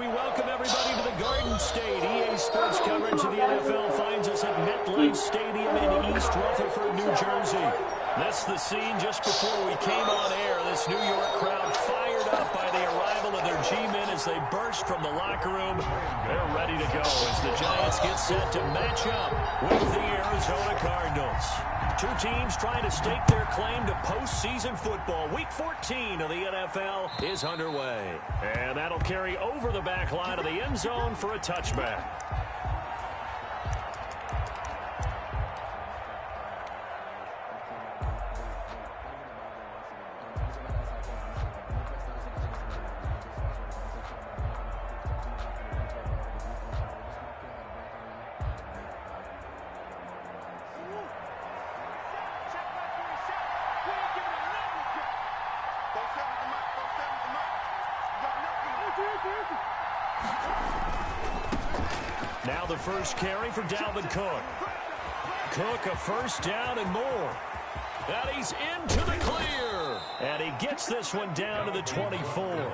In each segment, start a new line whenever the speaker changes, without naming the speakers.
We welcome everybody to the Garden State. EA Sports coverage of the NFL finds us at MetLife Stadium in East Rutherford, New Jersey. This is the scene just before we came on air. This New York crowd fired up by the arrival of their G-men as they burst from the locker room. They're ready to go as the Giants get set to match up with the Arizona Cardinals. Two teams trying to stake their claim to postseason football. Week 14 of the NFL is underway. And that'll carry over the back line of the end zone for a touchback. Now the first carry for Dalvin Cook. Cook a first down and more. And he's into the clear. And he gets this one down to the 24.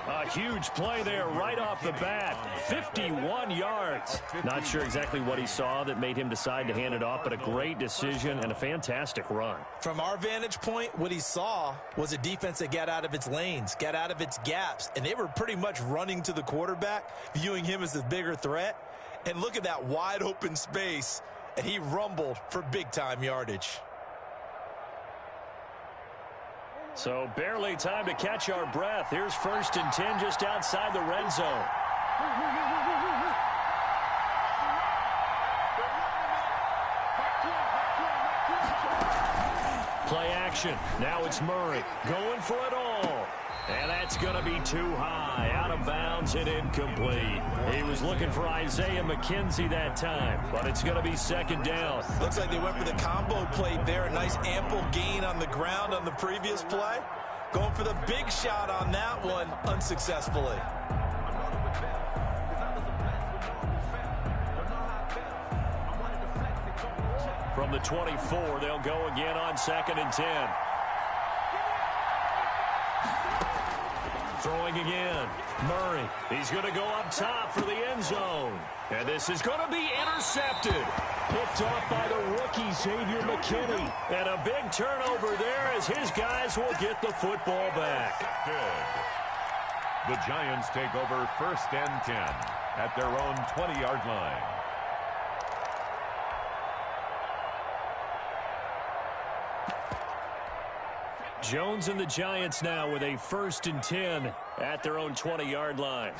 A huge play there right off the bat. 51 yards. Not sure exactly what he saw that made him decide to hand it off, but a great decision and a fantastic run.
From our vantage point, what he saw was a defense that got out of its lanes, got out of its gaps, and they were pretty much running to the quarterback, viewing him as the bigger threat. And look at that wide open space, and he rumbled for big-time yardage.
So barely time to catch our breath. Here's 1st and 10 just outside the red zone. Play action. Now it's Murray going for it all. And that's going to be too high. Out of bounds and incomplete. He was looking for Isaiah McKenzie that time, but it's going to be 2nd down.
Looks like they went for the combo play there. A nice ample gain on the ground on the previous play. Going for the big shot on that one unsuccessfully.
From the 24, they'll go again on 2nd and 10. Throwing again. Murray. He's going to go up top for the end zone. And this is going to be intercepted. Picked off by the rookie, Xavier McKinney. And a big turnover there as his guys will get the football back.
Good. The Giants take over 1st and 10 at their own 20-yard line.
Jones and the Giants now with a 1st and 10 at their own 20-yard line.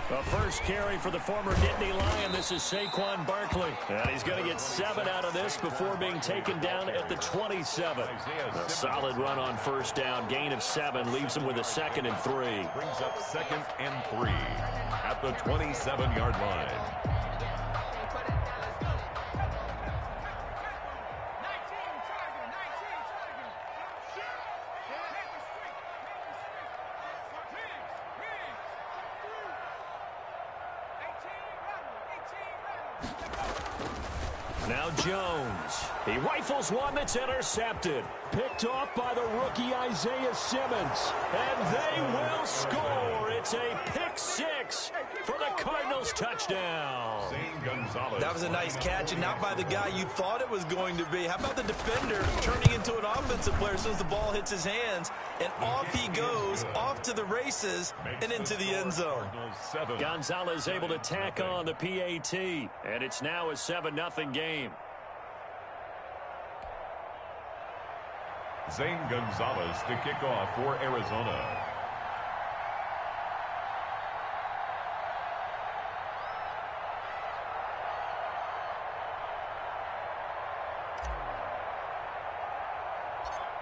The first carry for the former Nittany Lion. This is Saquon Barkley. And he's going to get 7 out of this before being taken down at the 27. A solid run on 1st down. Gain of 7 leaves him with a 2nd and 3.
Brings up 2nd and 3 at the 27-yard line.
Now Jones. He rifles one that's intercepted. Picked off by the rookie Isaiah Simmons. And they will score. It's a pick-6 for the Cardinals touchdown.
That was a nice catch, and not by the guy you thought it was going to be. How about the defender turning into an offensive player as soon as the ball hits his hands? And off he goes, off to the races, and into the end zone.
Gonzalez able to tack on the PAT, and it's now a 7-0 game.
Zane Gonzalez to kick off for Arizona.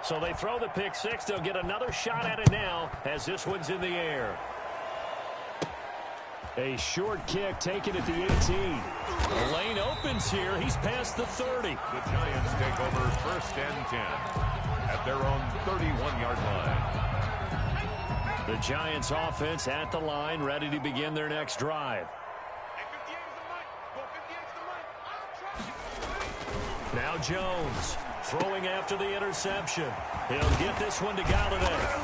So they throw the pick-6. They'll get another shot at it now as this one's in the air. A short kick taken at the 18. The lane opens here. He's past the 30.
The Giants take over 1st and 10 at their own 31-yard line.
The Giants offense at the line, ready to begin their next drive. Now Jones throwing after the interception. He'll get this one to Galladay.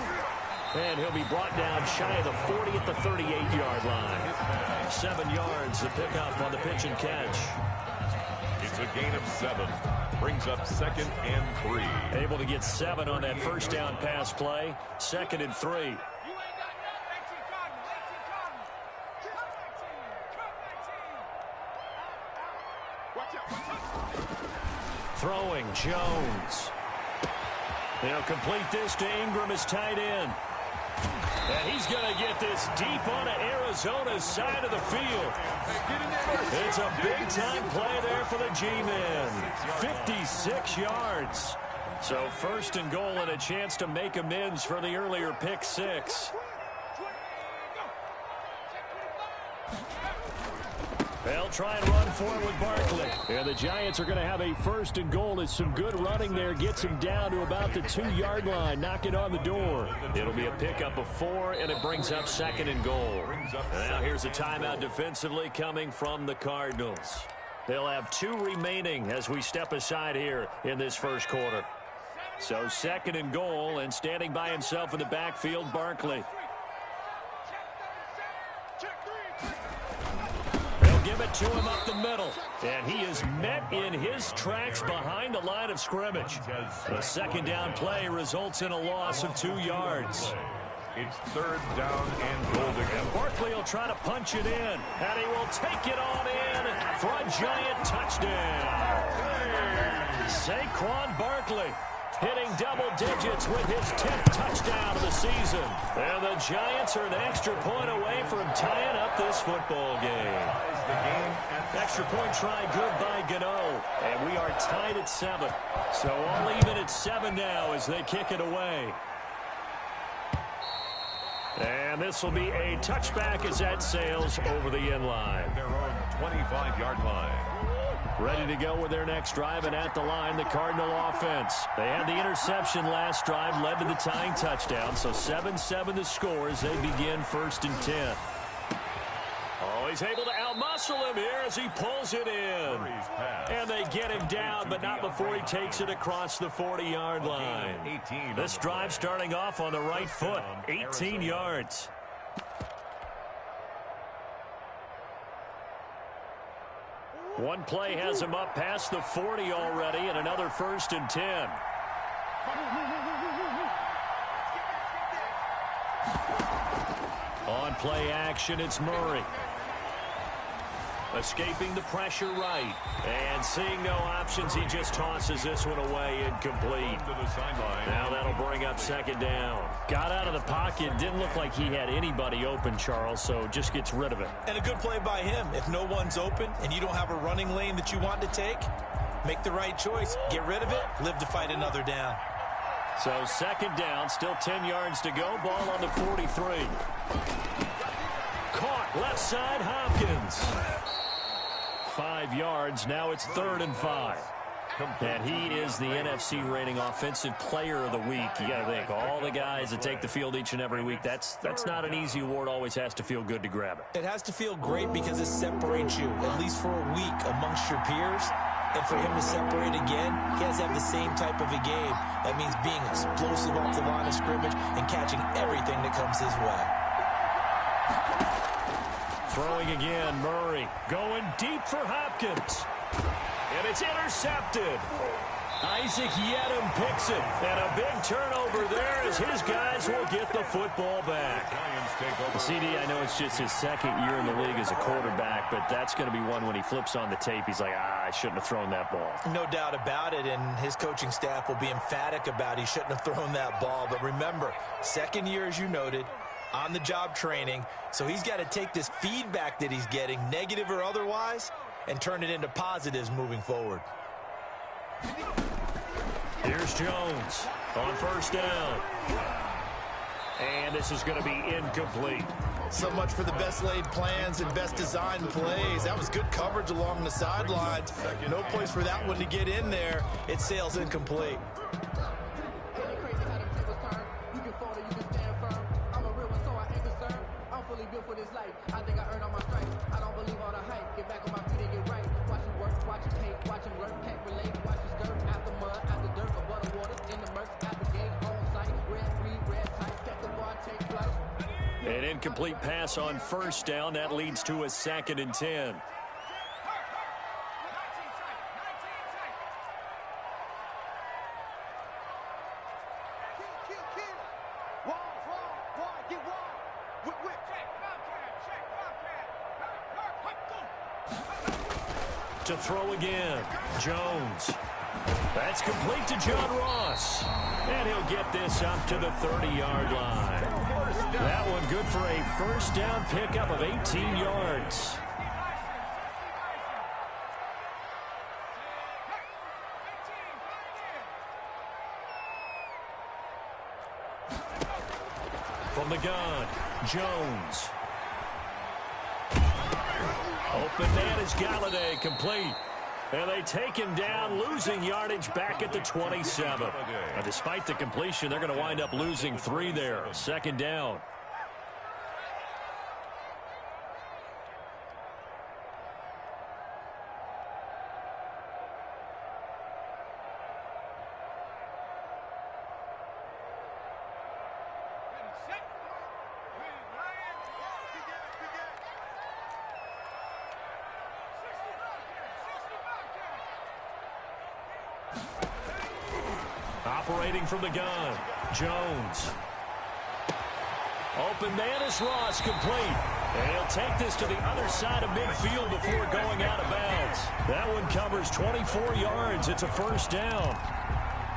And he'll be brought down shy of the 40 at the 38-yard line. 7 yards to pick up on the pitch and catch.
It's a gain of 7. Brings up 2nd and 3.
Able to get 7 on that first down pass play. 2nd and 3. Throwing Jones. They'll complete this to Ingram as tight end. And he's going to get this deep onto Arizona's side of the field. It's a big-time play there for the G-men. 56 yards. So 1st and goal and a chance to make amends for the earlier pick 6. They'll try and run for it with Barkley. And the Giants are going to have a 1st and goal as some good running there gets him down to about the 2-yard line. Knock it on the door. It'll be a pickup of 4, and it brings up 2nd and goal. Now here's a timeout defensively coming from the Cardinals. They'll have 2 remaining as we step aside here in this first quarter. So 2nd and goal, and standing by himself in the backfield, Barkley. Give it to him up the middle. And he is met in his tracks behind the line of scrimmage. The 2nd down play results in a loss of 2 yards.
It's 3rd down and goal again.
Barkley will try to punch it in. And he will take it on in for a Giant touchdown. Saquon Barkley hitting double digits with his 10th touchdown of the season. And the Giants are an extra point away from tying up this football game. Extra point try good by Gano. And we are tied at 7. So all even at 7 now as they kick it away. And this will be a touchback as that sails over the end line.
Their own 25-yard line.
Ready to go with their next drive, and at the line, the Cardinal offense. They had the interception last drive, led to the tying touchdown, so 7-7 the score as they begin 1st and 10. Oh, he's able to outmuscle him here as he pulls it in. And they get him down, but not before he takes it across the 40-yard line. This drive starting off on the right foot, 18 yards. One play has him up past the 40 already, and another 1st and 10. On play action, it's Murray. Escaping the pressure right. And seeing no options, he just tosses this one away, incomplete. Now that'll bring up 2nd down. Got out of the pocket, didn't look like he had anybody open, Charles, so just gets rid of it.
And a good play by him. If no one's open and you don't have a running lane that you want to take, make the right choice. Get rid of it, live to fight another down.
So 2nd down, still 10 yards to go. Ball on the 43. Caught left side, Hopkins. 5 yards. Now it's 3rd and 5. And he is the NFC rating offensive player of the week. You got to think, all the guys that take the field each and every week, that's not an easy award. Always has to feel good to grab it.
It has to feel great because it separates you, at least for a week, amongst your peers. And for him to separate again, he has to have the same type of a game. That means being explosive off the line of scrimmage and catching everything that comes his way.
Throwing again, Murray. Going deep for Hopkins. And it's intercepted. Isaac Yiadom picks it. And a big turnover there as his guys will get the football back. CD, I know it's just his 2nd year in the league as a quarterback, but that's going to be one when he flips on the tape. He's like, I shouldn't have thrown that ball.
No doubt about it, and his coaching staff will be emphatic about he shouldn't have thrown that ball. But remember, 2nd year, as you noted, on-the-job training, so he's got to take this feedback that he's getting, negative or otherwise, and turn it into positives moving forward.
Here's Jones on 1st down. And this is going to be incomplete.
So much for the best laid plans and best designed plays. That was good coverage along the sidelines. No place for that one to get in there. It sails incomplete.
incomplete pass on first down. That leads to a 2nd and 10. To throw again, Jones. That's complete to John Ross. And he'll get this up to the 30-yard line. That one good for a first down pickup of 18 yards. From the gun, Jones. Open man is Galladay, complete. And they take him down, losing yardage back at the 27. Now, despite the completion, they're going to wind up losing 3 there. 2nd down. Operating from the gun, Jones. Open man is Ross, complete. And he'll take this to the other side of midfield before going out of bounds. That one covers 24 yards. It's a first down.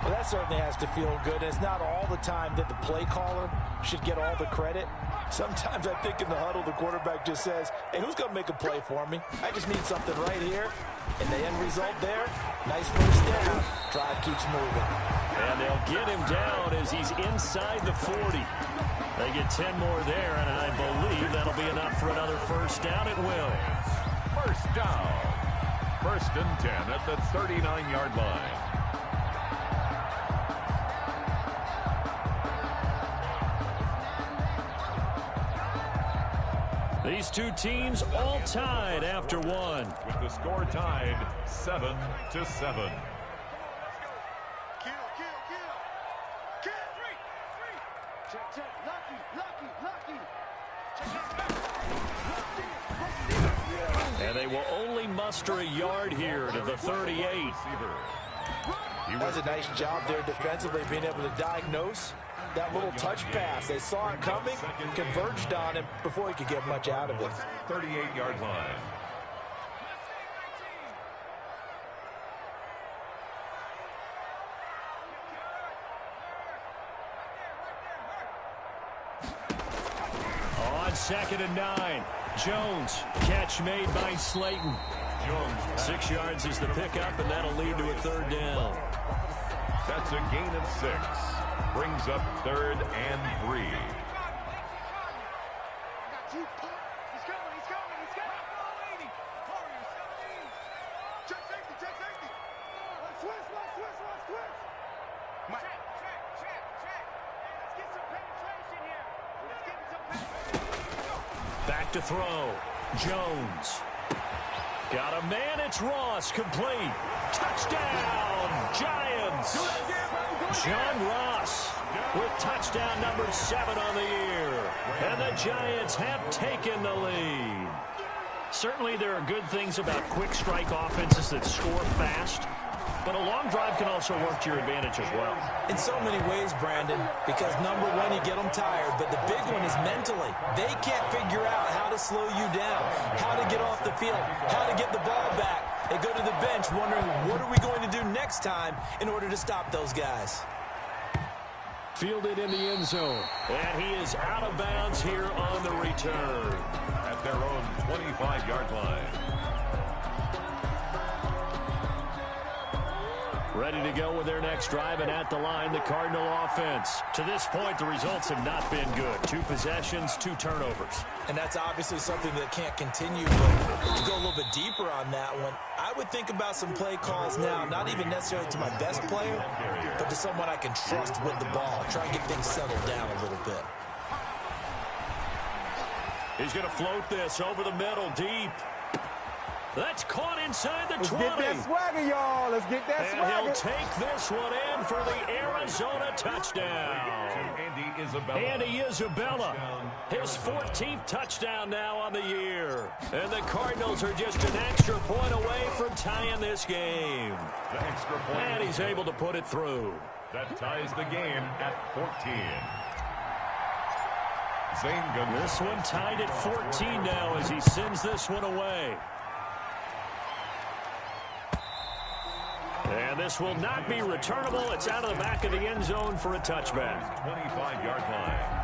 Well, that certainly has to feel good. It's not all the time that the play caller should get all the credit. Sometimes I think in the huddle, the quarterback just says, hey, who's going to make a play for me? I just need something right here. And the end result there, nice first down. Drive keeps moving.
And they'll get him down as he's inside the 40. They get 10 more there, and I believe that'll be enough for another first down. It will.
First down. 1st and 10 at the 39-yard line.
These two teams all tied after one.
With the score tied 7-7.
And they will only muster a yard here to the 38.
That was a nice job there defensively, being able to diagnose that little touch pass. They saw it coming, converged on him before he could get much out of it.
38-yard line.
On 2nd and 9, Jones, catch made by Slayton.
Jones,
6 yards is the pickup, and that'll lead to a 3rd down.
That's a gain of 6. Brings up 3rd and 3.
Back to throw. Jones. Got a man. It's Ross. Complete. Touchdown, Giants. John Ross with touchdown number 7 on the year. And the Giants have taken the lead. Certainly there are good things about quick strike offenses that score fast. But a long drive can also work to your advantage as well.
In so many ways, Brandon, because number one, you get them tired, but the big one is mentally. They can't figure out how to slow you down, how to get off the field, how to get the ball back. They go to the bench wondering, what are we going to do next time in order to stop those guys?
Fielded in the end zone. And he is out of bounds here on the return.
At their own 25-yard line.
Ready to go with their next drive, and at the line, the Cardinal offense. To this point, the results have not been good. 2 possessions, 2 turnovers.
And that's obviously something that can't continue, but to go a little bit deeper on that one, I would think about some play calls now, not even necessarily to my best player, but to someone I can trust with the ball. Try and get things settled down a little bit.
He's going to float this over the middle, deep. That's caught inside the 20.
Let's get that swagger, y'all. Let's get that swagger.
And he'll take this one in for the Arizona touchdown. Andy Isabella, his 14th touchdown now on the year. And the Cardinals are just an extra point away from tying this game.
The extra point.
And he's able to put it through.
That ties the game at 14. Zane Gunn.
This one tied at 14 now as he sends this one away. And this will not be returnable. It's out of the back of the end zone for a touchback.
25-yard line.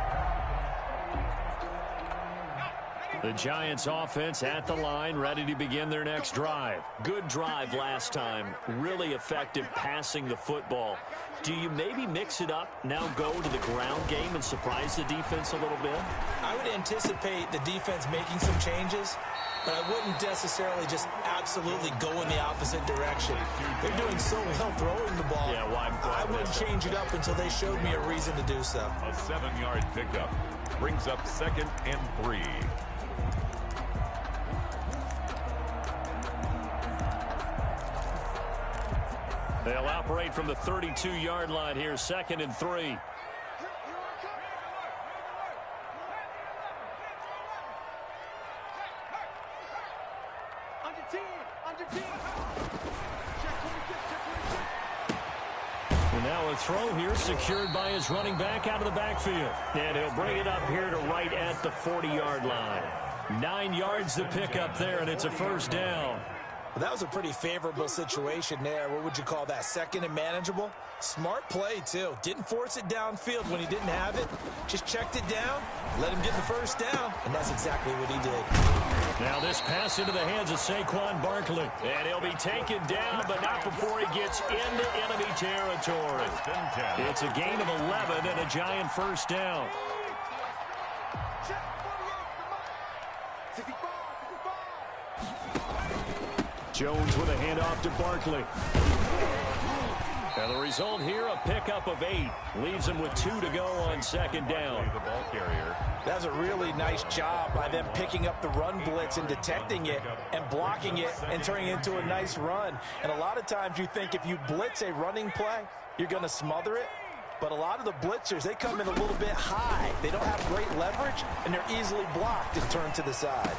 The Giants offense at the line, ready to begin their next drive. Good drive last time. Really effective passing the football. Do you maybe mix it up, now go to the ground game and surprise the defense a little bit?
I would anticipate the defense making some changes, but I wouldn't necessarily just absolutely go in the opposite direction. They're doing so well throwing the ball.
Yeah, well,
I wouldn't change it up until they showed me a reason to do so.
A 7-yard pickup brings up 2nd and 3.
They'll operate from the 32-yard line here, 2nd and 3. And now a throw here secured by his running back out of the backfield. And he'll bring it up here to right at the 40-yard line. 9 yards to pick up there, and it's a first down.
Well, that was a pretty favorable situation there. What would you call that? 2nd and manageable? Smart play, too. Didn't force it downfield when he didn't have it. Just checked it down, let him get the first down, and that's exactly what he did.
Now this pass into the hands of Saquon Barkley. And he'll be taken down, but not before he gets into enemy territory. It's a gain of 11 and a Giant first down. Jones with a handoff to Barkley. And the result here, a pickup of 8. Leaves him with 2 to go on 2nd down.
The ball carrier.
That was a really nice job by them picking up the run blitz and detecting it and blocking it and turning it into a nice run. And a lot of times you think if you blitz a running play, you're going to smother it. But a lot of the blitzers, they come in a little bit high. They don't have great leverage, and they're easily blocked and turned to the side.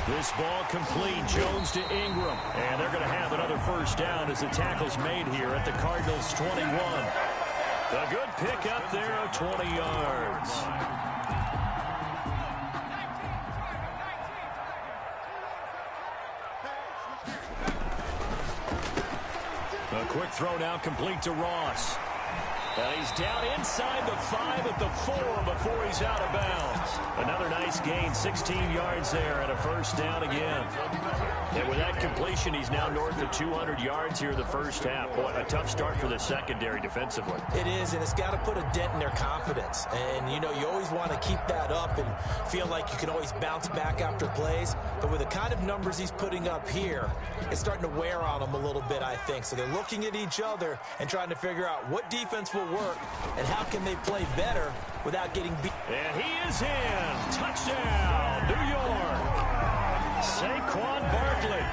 This ball complete. Jones to Ingram. And they're going to have another first down as the tackle's made here at the Cardinals' 21. A good pickup there of 20 yards. A quick throw now complete to Ross. And he's down inside the 5 at the 4 before he's out of bounds. Another nice gain, 16 yards there and a first down again. And with that completion, he's now north of 200 yards here in the first half. Boy, a tough start for the secondary defensively.
It is, and it's got to put a dent in their confidence. And, you know, you always want to keep that up and feel like you can always bounce back after plays. But with the kind of numbers he's putting up here, it's starting to wear on them a little bit, I think. So they're looking at each other and trying to figure out what defense will work and how can they play better without getting beat.
And he is in. Touchdown, New York. Saquon Barkley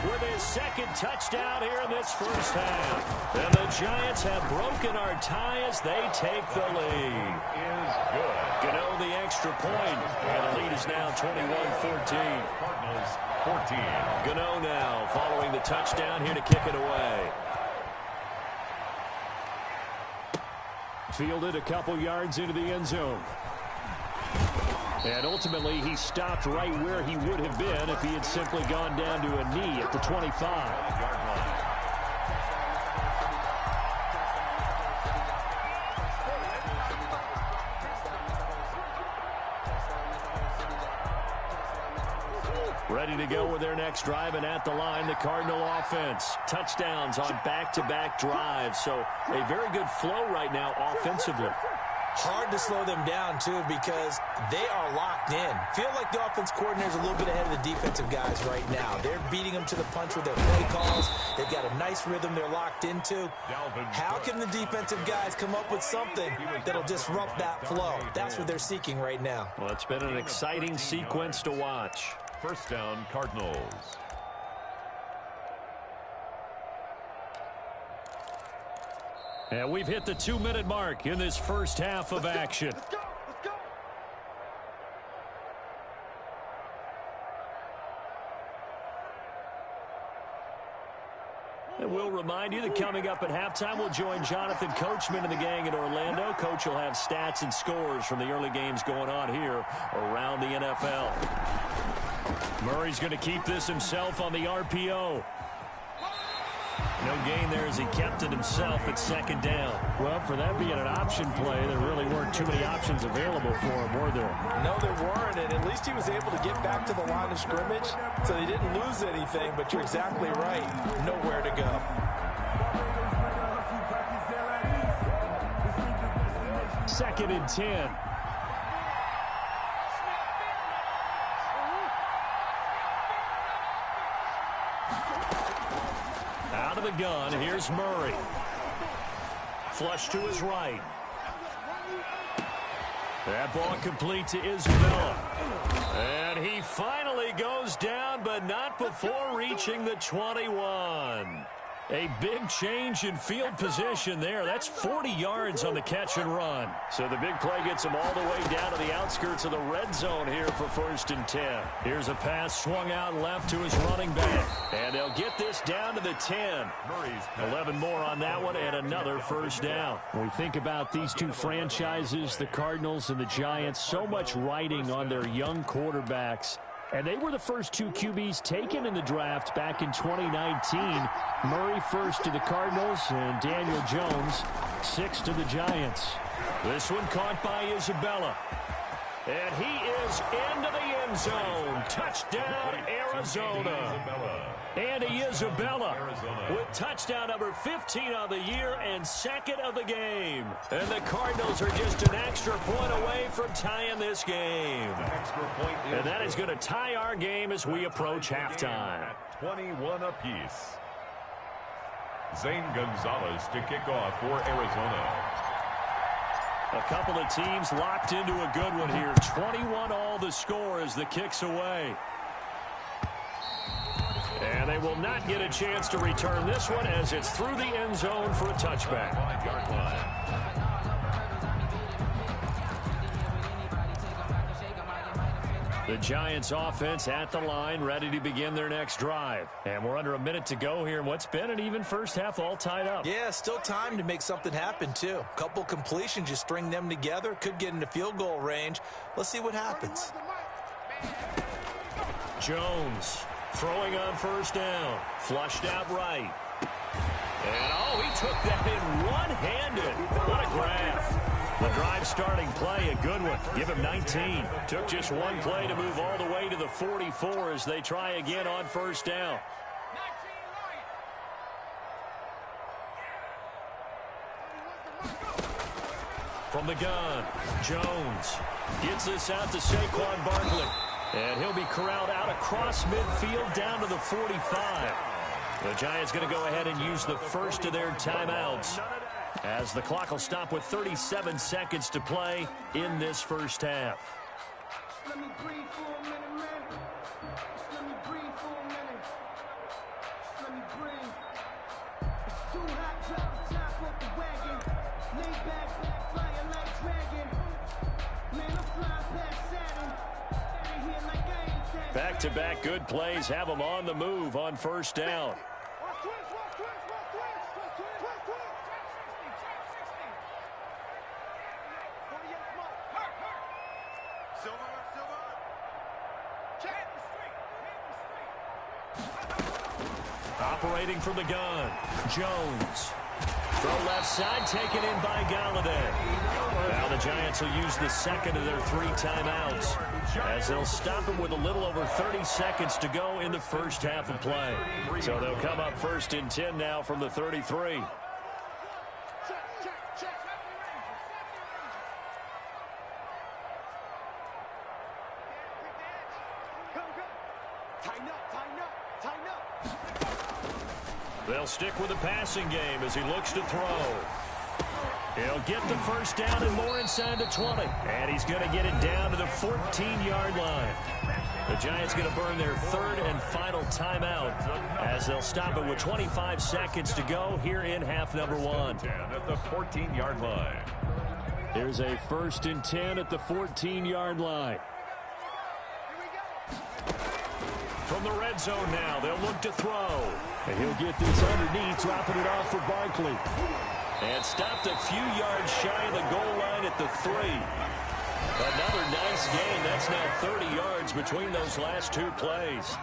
with his 2nd touchdown here in this first half. And the Giants have broken our tie as they take the lead.
Is good.
Gano the extra point. And the lead is now 21-14.
Cardinals 14.
Gano now following the touchdown here to kick it away. Fielded a couple yards into the end zone. And ultimately, he stopped right where he would have been if he had simply gone down to a knee at the 25. Ready to go with their next drive, and at the line, the Cardinal offense. Touchdowns on back-to-back drives, so a very good flow right now offensively.
Hard to slow them down, too, because they are locked in. Feel like the offense coordinator's a little bit ahead of the defensive guys right now. They're beating them to the punch with their play calls. They've got a nice rhythm they're locked into. How can the defensive guys come up with something that'll disrupt that flow? That's what they're seeking right now.
Well, it's been an exciting sequence to watch.
First down, Cardinals.
And we've hit the 2-minute mark in this first half of action. And we'll remind you that coming up at halftime, we'll join Jonathan Coachman and the gang in Orlando. Coach will have stats and scores from the early games going on here around the NFL. Murray's going to keep this himself on the RPO. No gain there as he kept it himself at second down.
Well, for that being an option play, there really weren't too many options available for him, were there?
No, there weren't, and at least he was able to get back to the line of scrimmage, so he didn't lose anything, but you're exactly right. Nowhere to go.
Second and 10.
Out of the gun, here's Murray. Flush to his right. That ball complete to Isabella. And he finally goes down, but not before reaching the 21. A big change in field position there. That's 40 yards on the catch and run.
So the big play gets him all the way down to the outskirts of the red zone here for 1st and 10.
Here's a pass swung out left to his running back. And they'll get this down to the 10. 11 more on that one and another first down.
When we think about these two franchises, the Cardinals and the Giants, so much riding on their young quarterbacks. And they were the first two QBs taken in the draft back in 2019. Murray first to the Cardinals and Daniel Jones sixth to the Giants.
This one caught by Isabella. And he is into the end zone. Touchdown, Arizona. Andy Isabella with touchdown number 15 on the year and second of the game. And the Cardinals are just an extra point away from tying this game. And that is going to tie our game as we approach halftime.
21 apiece. Zane Gonzalez to kick off for Arizona.
A couple of teams locked into a good one here. 21 all the score as the kick's away. And they will not get a chance to return this one as it's through the end zone for a touchback.
5-yard line.
The Giants offense at the line, ready to begin their next drive. And we're under a minute to go here in what's been an even first half, all tied up.
Yeah, still time to make something happen, too. A couple completions, you string them together, could get into field goal range. Let's see what happens.
Jones throwing on first down. Flushed out right. And, oh, he took that in one-handed. What a grab. The drive starting play, a good one. Give him 19. Took just one play to move all the way to the 44 as they try again on first down. From the gun, Jones gets this out to Saquon Barkley. And he'll be corralled out across midfield down to the 45. The Giants going to go ahead and use the first of their timeouts as the clock will stop with 37 seconds to play in this first half.
Let me breathe for a minute, man. Just let me breathe for a minute. Just let me breathe. It's too hot, drop the top off the wagon. Lay back, flying like dragon. Man, I'm flying past Saturn. Out here like I ain't that.
Back-to-back good plays have them on the move on first down. Operating from the gun, Jones. Throw left side, taken in by Galladay. Now the Giants will use the second of their 3 timeouts as they'll stop him with a little over 30 seconds to go in the first half of play. So they'll come up 1st and 10 now from the 33. They'll stick with the passing game as he looks to throw. He'll get the first down and more inside the 20. And he's going to get it down to the 14-yard line. The Giants going to burn their 3rd and final
timeout as they'll stop it with 25 seconds to go here in half number 1.
At the 14-yard line.
Here's a 1st and 10 at the 14-yard line. From the red zone now, they'll look to throw. And he'll get this underneath, dropping it off for Barkley. And stopped a few yards shy of the goal line at the 3. Another nice gain. That's now 30 yards between those last 2 plays.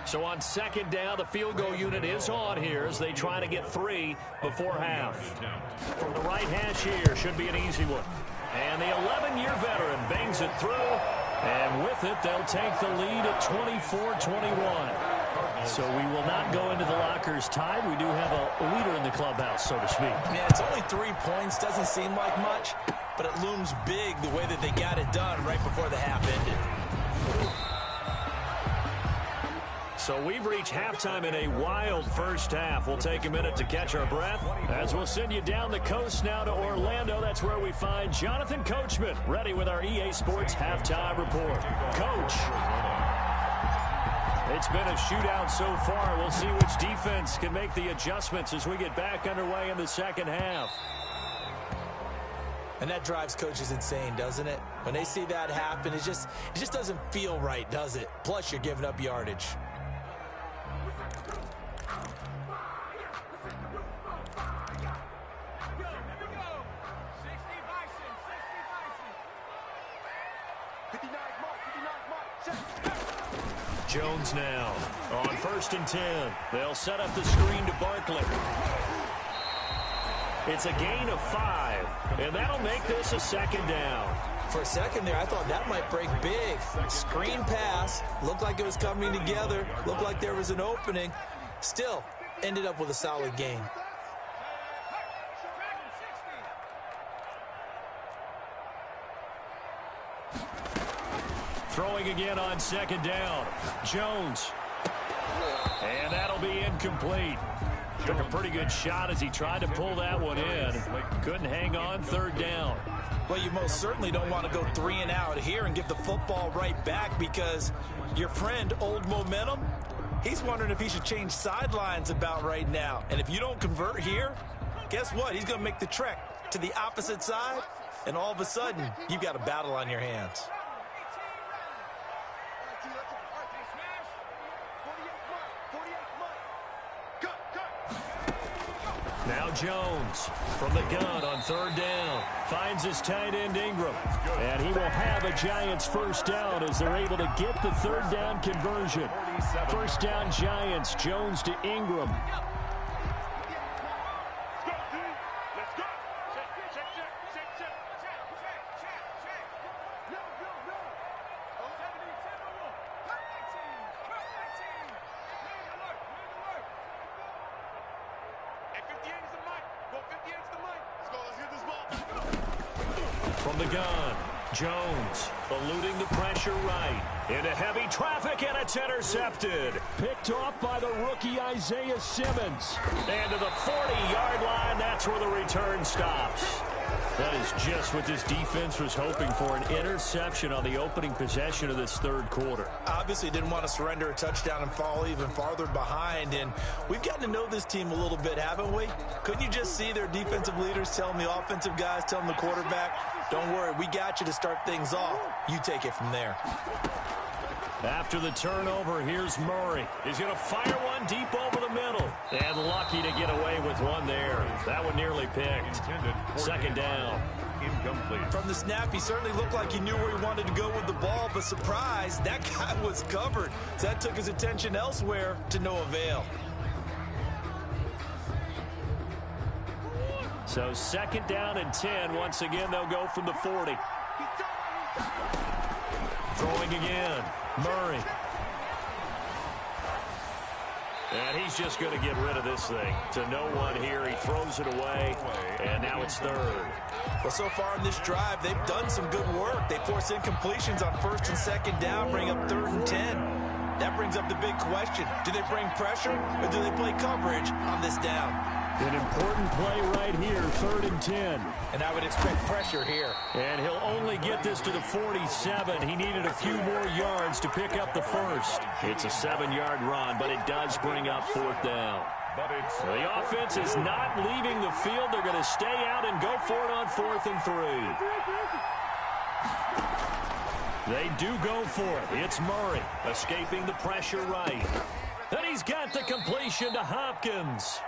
So on 2nd down, the field goal unit is on here as they try to get 3 before half. From the right hash here, should be an easy one. And the 11-year veteran bangs it through. And with it, they'll take the lead at 24-21. So we will not go into the lockers tied. We do have a leader in the clubhouse, so to speak.
Yeah, it's only 3 points. Doesn't seem like much, but it looms big the way that they got it done right before the half ended.
So we've reached halftime in a wild first half. We'll take a minute to catch our breath as we'll send you down the coast now to Orlando. That's where we find Jonathan Coachman ready with our EA Sports halftime report. Coach. It's been a shootout so far. We'll see which defense can make the adjustments as we get back underway in the second half.
And that drives coaches insane, doesn't it? When they see that happen, it just doesn't feel right, does it? Plus, you're giving up yardage.
Jones now on 1st and 10. They'll set up the screen to Barkley. It's a gain of 5, and that'll make this a 2nd down.
For a second there, I thought that might break big. Screen pass, looked like it was coming together, looked like there was an opening. Still, ended up with a solid gain.
Throwing again on 2nd down. Jones. And that'll be incomplete. Took a pretty good shot as he tried to pull that one in. Couldn't hang on 3rd down.
Well, you most certainly don't want to go 3 and out here and give the football right back because your friend, Old Momentum, he's wondering if he should change sidelines about right now. And if you don't convert here, guess what? He's going to make the trek to the opposite side, and all of a sudden, you've got a battle on your hands.
Now Jones from the gun on 3rd down. Finds his tight end Ingram. And he will have a Giants 1st down as they're able to get the 3rd down conversion. 1st down Giants. Jones to Ingram. From the gun, Jones eluding the pressure right. Into heavy traffic, and it's intercepted. Picked off by the rookie Isaiah Simmons. And to the 40-yard line, that's where the return stops. That is just what this defense was hoping for, an interception on the opening possession of this 3rd quarter.
Obviously didn't want to surrender a touchdown and fall even farther behind, and we've gotten to know this team a little bit, haven't we? Couldn't you just see their defensive leaders telling the offensive guys, telling the quarterback, don't worry, we got you to start things off. You take it from there.
After the turnover, here's Murray. He's going to fire one deep over the middle. And lucky to get away with one there. That one nearly picked. 2nd down.
Incomplete.
From the snap, he certainly looked like he knew where he wanted to go with the ball, but surprise, that guy was covered. So that took his attention elsewhere to no avail.
So 2nd down and 10. Once again, they'll go from the 40. Throwing again. Murray. And he's just going to get rid of this thing. To no one here. He throws it away. And now it's 3rd.
Well, so far in this drive, they've done some good work. They force incompletions on 1st and 2nd down, bring up 3rd and 10. That brings up the big question. Do they bring pressure or do they play coverage on this down?
An important play right here, 3rd and 10.
And I would expect pressure here.
And he'll only get this to the 47. He needed a few more yards to pick up the first. It's a 7-yard run, but it does bring up 4th down. The offense is not leaving the field. They're going to stay out and go for it on 4th and 3. They do go for it. It's Murray escaping the pressure right. And he's got the completion to Hopkins.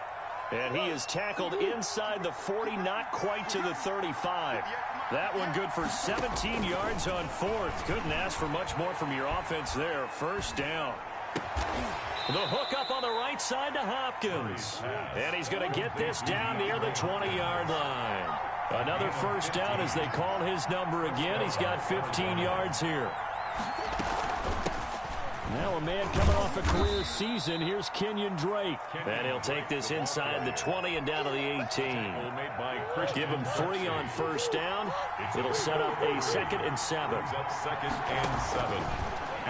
And he is tackled inside the 40, not quite to the 35. That one good for 17 yards on 4th. Couldn't ask for much more from your offense there. 1st down. The hook up on the right side to Hopkins. And he's going to get this down near the 20-yard line. Another 1st down as they call his number again. He's got 15 yards here. Now a man coming off a career season. Here's Kenyon Drake. And he'll take this inside the 20 and down to the 18. Give him 3 on 1st down. It'll set up a 2nd and 7.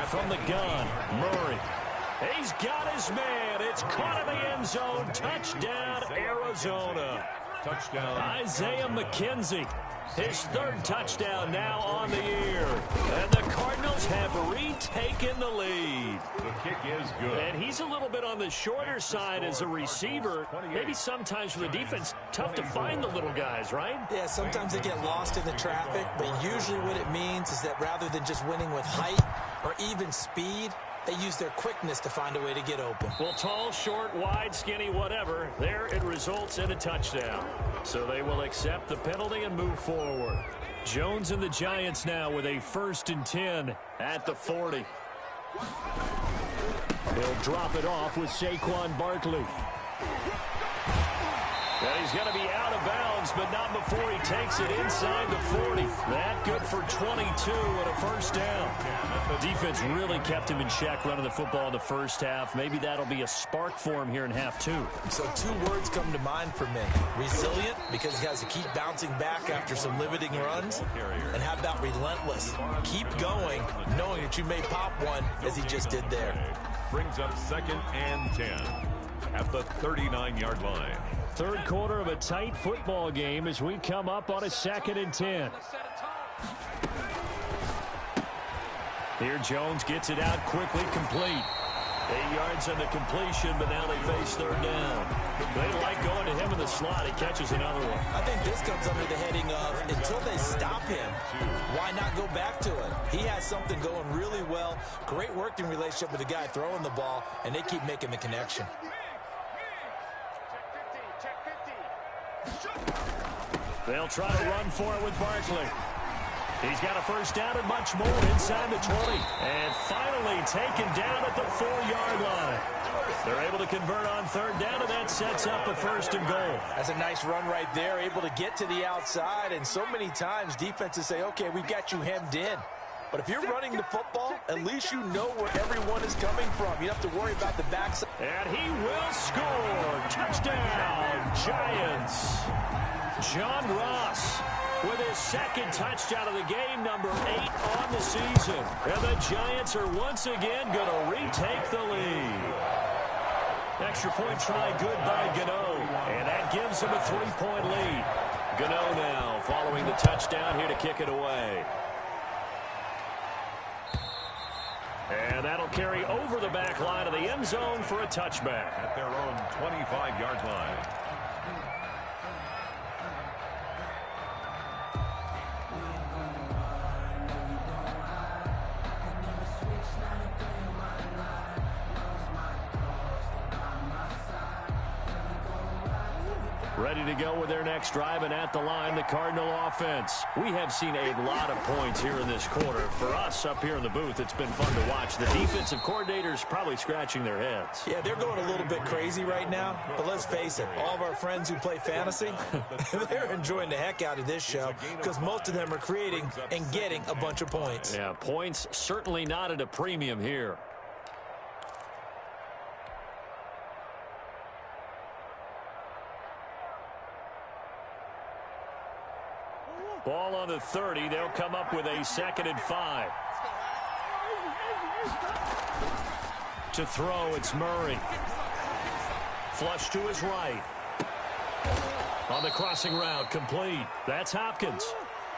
From the gun, Murray. He's got his man. It's caught in the end zone. Touchdown, Arizona.
Touchdown.
Isaiah McKenzie. His 3rd touchdown now on the year. And the Cardinals have retaken the lead.
The kick is good.
And he's a little bit on the shorter side as a receiver. Maybe sometimes for the defense, tough to find the little guys, right?
Yeah, sometimes they get lost in the traffic, but usually what it means is that rather than just winning with height or even speed, they use their quickness to find a way to get open.
Well, tall, short, wide, skinny, whatever. There it results in a touchdown. So they will accept the penalty and move forward. Jones and the Giants now with a 1st and 10 at the 40. He'll drop it off with Saquon Barkley. And he's going to be out of bounds, but not before he takes it inside the 40. That good for 22 and a 1st down. The defense really kept him in check running the football in the 1st half. Maybe that'll be a spark for him here in half 2.
So 2 words come to mind for me. Resilient, because he has to keep bouncing back after some limiting runs. And how about relentless? Keep going, knowing that you may pop one, as he just did there.
Brings up 2nd and 10 at the 39-yard line.
3rd quarter of a tight football game as we come up on a 2nd and 10. Here Jones gets it out quickly, complete. 8 yards on the completion, but now they face 3rd down. They like going to him in the slot. He catches another one.
I think this comes under the heading of, until they stop him, why not go back to it? He has something going really well. Great working relationship with the guy throwing the ball, and they keep making the connection.
They'll try to run for it with Barkley. He's got a 1st down and much more inside the 20. And finally taken down at the 4-yard line. They're able to convert on 3rd down, and that sets up a 1st and goal.
That's a nice run right there, able to get to the outside. And so many times defenses say, okay, we've got you hemmed in. But if you're running the football, at least you know where everyone is coming from. You don't have to worry about the backside.
And he will score. Touchdown, Giants. John Ross with his 2nd touchdown of the game, number 8 on the season. And the Giants are once again going to retake the lead. Extra point try good by Gano. And that gives him a 3-point lead. Gano now following the touchdown here to kick it away. And that'll carry over the back line of the end zone for a touchback.
At their own 25-yard line.
Ready to go with their next drive, and at the line, the Cardinal offense. We have seen a lot of points here in this quarter. For us up here in the booth, it's been fun to watch. The defensive coordinators probably scratching their heads.
Yeah, they're going a little bit crazy right now, but let's face it, all of our friends who play fantasy, they're enjoying the heck out of this show because most of them are creating and getting a bunch of points.
Yeah, points certainly not at a premium here. Ball on the 30. They'll come up with a 2nd and 5. To throw, it's Murray. Flush to his right. On the crossing route, complete. That's Hopkins.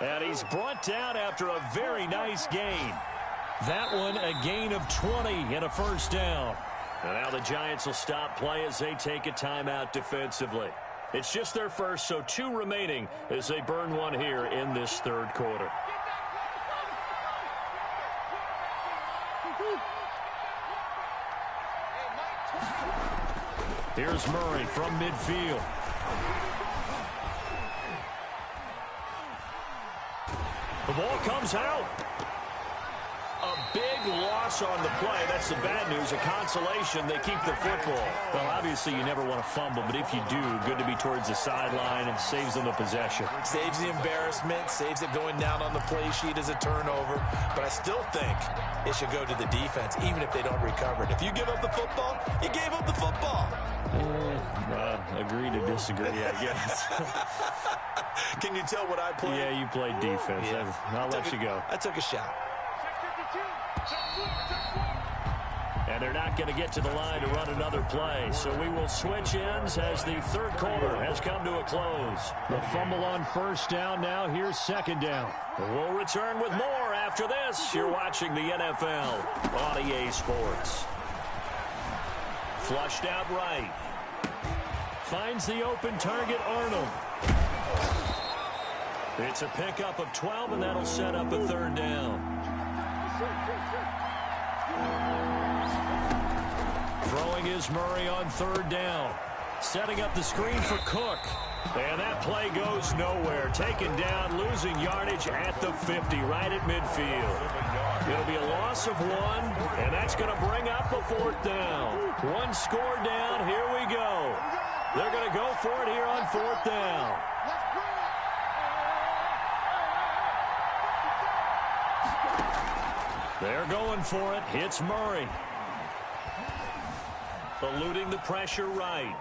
And he's brought down after a very nice gain. That one a gain of 20 and a first down. And now the Giants will stop play as they take a timeout defensively. It's just their first, so 2 remaining as they burn one here in this third quarter. Here's Murray from midfield. The ball comes out. A big loss on the play. That's the bad news. A consolation, they keep the football. Well, obviously, you never want to fumble, but if you do, good to be towards the sideline and saves them the possession.
Saves the embarrassment, saves it going down on the play sheet as a turnover. But I still think it should go to the defense, even if they don't recover it. If you give up the football, you gave up the football.
Agree to disagree, I guess.
Can you tell what I played?
Yeah, you played defense.
Yeah.
I'll let you go.
I took a shot.
And they're not going to get to the line to run another play. So we will switch ends as the third quarter has come to a close. The fumble on first down now. Here's second down. We'll return with more after this. You're watching the NFL on EA Sports. Flushed out right. Finds the open target, Arnold. It's a pickup of 12, and that'll set up a third down. Throwing is Murray on third down. Setting up the screen for Cook. And that play goes nowhere. Taken down, losing yardage at the 50, right at midfield. It'll be a loss of 1, and that's going to bring up a fourth down. 1 score down. Here we go. They're going to go for it here on fourth down. They're going for it. Hits Murray. Eluding the pressure right.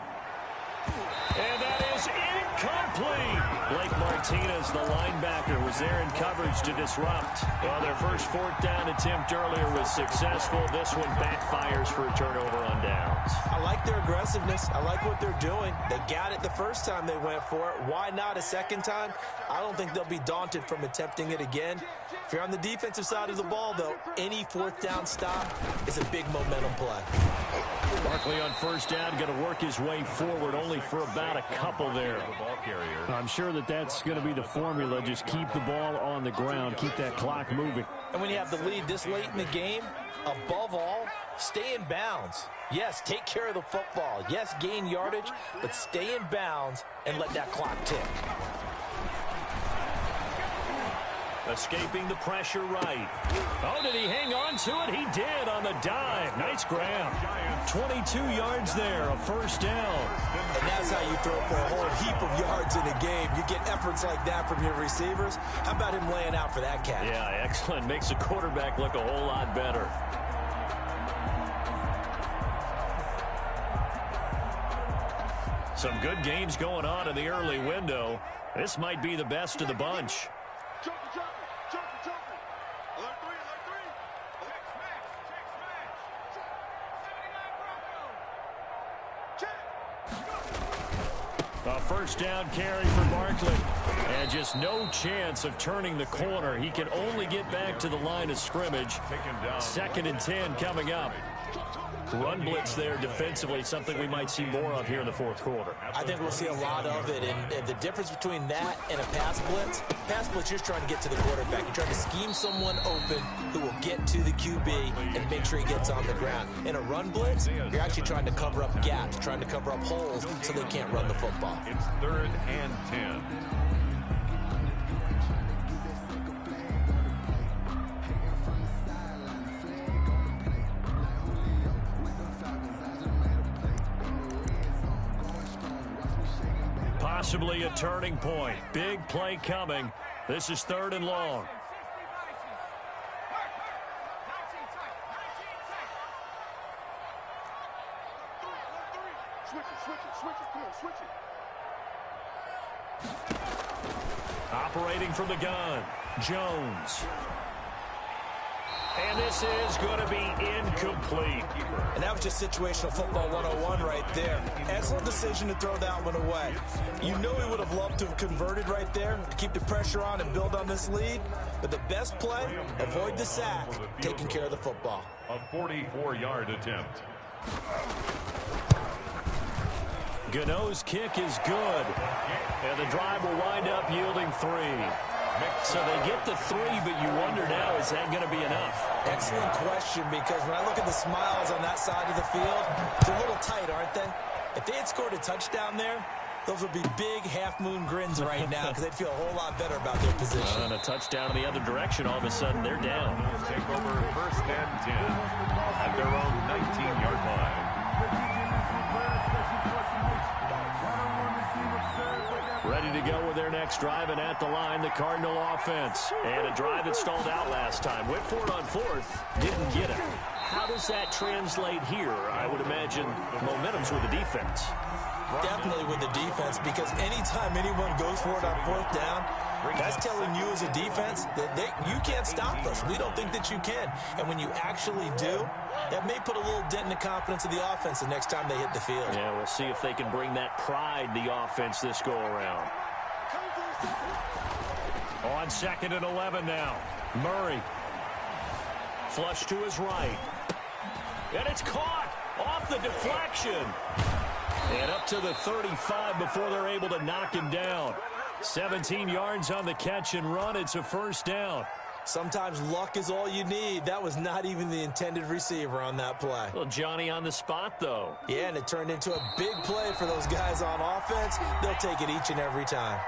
And that is incomplete. Blake Martinez, the linebacker, was there in coverage to disrupt. Well, their first fourth down attempt earlier was successful. This one backfires for a turnover on downs.
I like their aggressiveness. I like what they're doing. They got it the first time they went for it. Why not a second time? I don't think they'll be daunted from attempting it again. If you're on the defensive side of the ball, though, any fourth down stop is a big momentum play.
Barkley on first down, going to work his way forward, only for about a couple there. I'm sure that's going to be the formula. Just keep the ball on the ground, keep that clock moving.
And when you have the lead this late in the game, above all, stay in bounds. Yes, take care of the football. Yes, gain yardage, but stay in bounds and let that clock tick.
Escaping the pressure right. Oh, did he hang on to it? He did on the dive. Nice grab. 22 yards there, a first down.
And that's how you throw for a whole heap of yards in a game. You get efforts like that from your receivers. How about him laying out for that catch?
Yeah, excellent. Makes the quarterback look a whole lot better. Some good games going on in the early window. This might be the best of the bunch. A first down carry for Barkley. And just no chance of turning the corner. He can only get back to the line of scrimmage. 2nd and 10 coming up. Run blitz there defensively, something we might see more of here in the fourth quarter.
I think we'll see a lot of it, and the difference between that and a pass blitz, you're trying to get to the quarterback. You're trying to scheme someone open who will get to the QB and make sure he gets on the ground. In a run blitz, you're actually trying to cover up gaps, trying to cover up holes so they can't run the football.
It's 3rd and 10.
Possibly a turning point. Big play coming. This is 3rd and long. Operating from the gun, Jones. And this is going to be incomplete.
And that was just situational football 101 right there. Excellent decision to throw that one away. You know he would have loved to have converted right there to keep the pressure on and build on this lead. But the best play, avoid the sack, taking care of the football.
A 44-yard attempt.
Gano's kick is good. And the drive will wind up yielding 3. So they get the 3, but you wonder now, is that going to be enough?
Excellent question, because when I look at the smiles on that side of the field, they're a little tight, aren't they? If they had scored a touchdown there, those would be big half-moon grins right now because they'd feel a whole lot better about their position.
And a touchdown in the other direction, all of a sudden they're down.
Take over first and 10 at their own 19-yard line.
Ready to go with their next drive, and at the line, the Cardinal offense. And a drive that stalled out last time. Went for it on 4th, didn't get it. How does that translate here? I would imagine momentum's with the defense.
Definitely with the defense, because anytime anyone goes for it on 4th down, that's telling you as a defense that you can't stop us. We don't think that you can. And when you actually do, that may put a little dent in the confidence of the offense the next time they hit the field.
Yeah, we'll see if they can bring that pride, the offense, this go-around. On 2nd and 11 now. Murray. Flush to his right. And it's caught off the deflection. And up to the 35 before they're able to knock him down. 17 yards on the catch and run. It's a first down.
Sometimes luck is all you need. That was not even the intended receiver on that play.
Well, Johnny on the spot, though.
Yeah, and it turned into a big play for those guys on offense. They'll take it each and every time.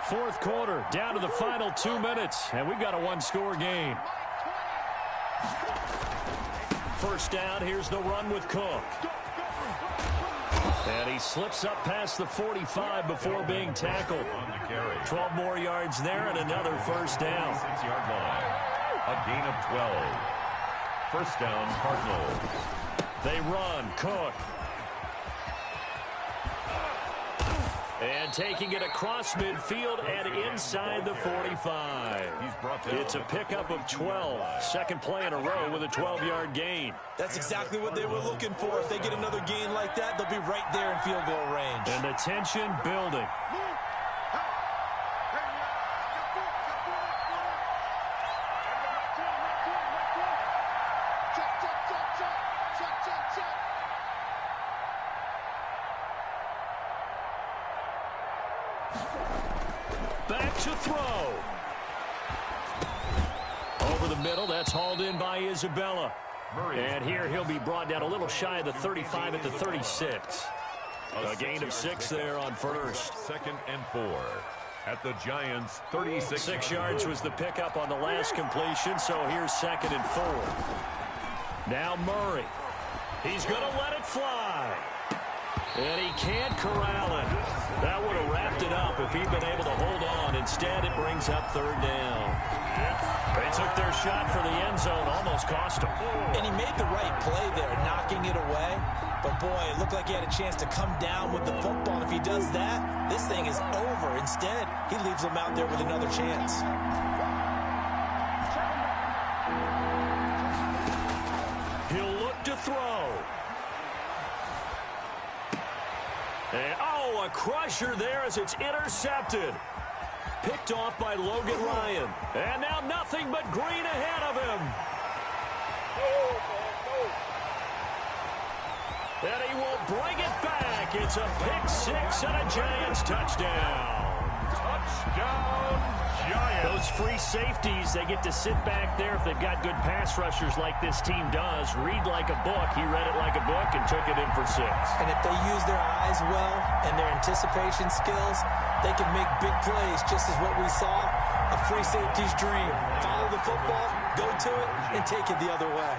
4th quarter, down to the final 2 minutes, and we've got a one-score game. First down, here's the run with Cook. And he slips up past the 45 before being tackled. 12 more yards there and another first down.
6-yard line. A gain of 12. First down, Cardinals.
They run. Cook. And taking it across midfield and inside the 45. It's a pickup of 12. Second play in a row with a 12-yard gain.
That's exactly what they were looking for. If they get another gain like that, they'll be right there in field goal range.
And the tension building. Back to throw. Over the middle, that's hauled in by Isabella. And here he'll be brought down a little shy of the 35 at the 36. A gain of 6 there on first.
2nd and 4 at the Giants' 36.
6 yards was the pickup on the last completion, so here's 2nd and 4. Now Murray. He's going to let it fly. And he can't corral it. That would have wrapped it up if he'd been able to hold on. Instead, it brings up 3rd down. They took their shot for the end zone, almost cost him.
And he made the right play there, knocking it away. But, boy, it looked like he had a chance to come down with the football. And if he does that, this thing is over. Instead, he leaves them out there with another chance.
He'll look to throw. And, oh, a crusher there as it's intercepted. Picked off by Logan Ryan. And now nothing but green ahead of him. And he will bring it back. It's a pick-6 and a Giants touchdown.
Touchdown, Giants.
Those free safeties, they get to sit back there if they've got good pass rushers like this team does. Read like a book. He read it like a book and took it in for 6.
And if they use their eyes well and their anticipation skills, they can make big plays, just as what we saw, a free safety's dream. Follow the football, go to it, and take it the other way.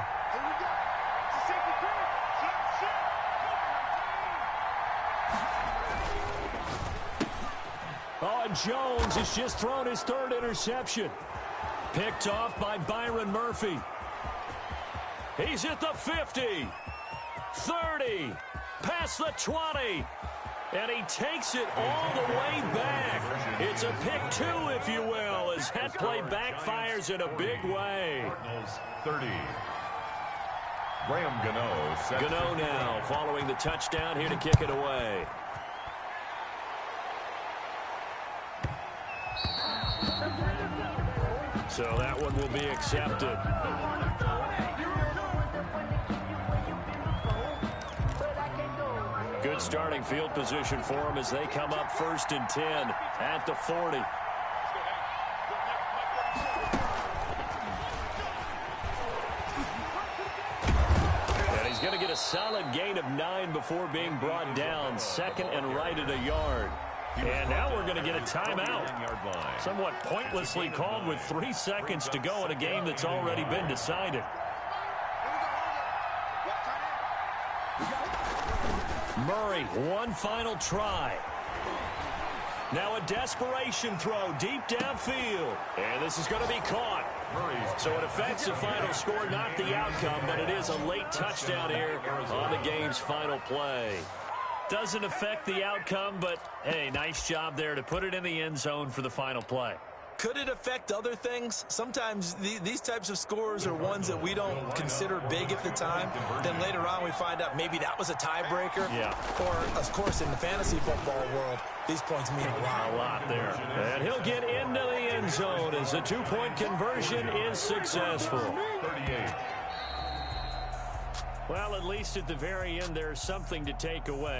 Oh, and Jones has just thrown his 3rd interception. Picked off by Byron Murphy. He's at the 50, 30, past the 20. And he takes it all the way back. It's a pick two, if you will, as that play backfires in a big way.
Cardinals 30. Graham Gano.
Gano now following the touchdown here to kick it away. So that one will be accepted. Good starting field position for them as they come up 1st and 10 at the 40. And he's going to get a solid gain of 9 before being brought down. 2nd and right at a yard. And now we're going to get a timeout. Somewhat pointlessly called with 3 seconds to go in a game that's already been decided. Murray, one final try. Now a desperation throw deep downfield. And this is going to be caught. So it affects the final score, not the outcome, but it is a late touchdown here on the game's final play. Doesn't affect the outcome, but, hey, nice job there to put it in the end zone for the final play.
Could it affect other things? Sometimes these types of scores are ones that we don't consider big at the time. Then later on we find out maybe that was a tiebreaker.
Yeah.
Or, of course, in the fantasy football world, these points mean a lot.
A lot there. And he'll get into the end zone as the 2-point conversion is successful.
38.
Well, at least at the very end, there's something to take away.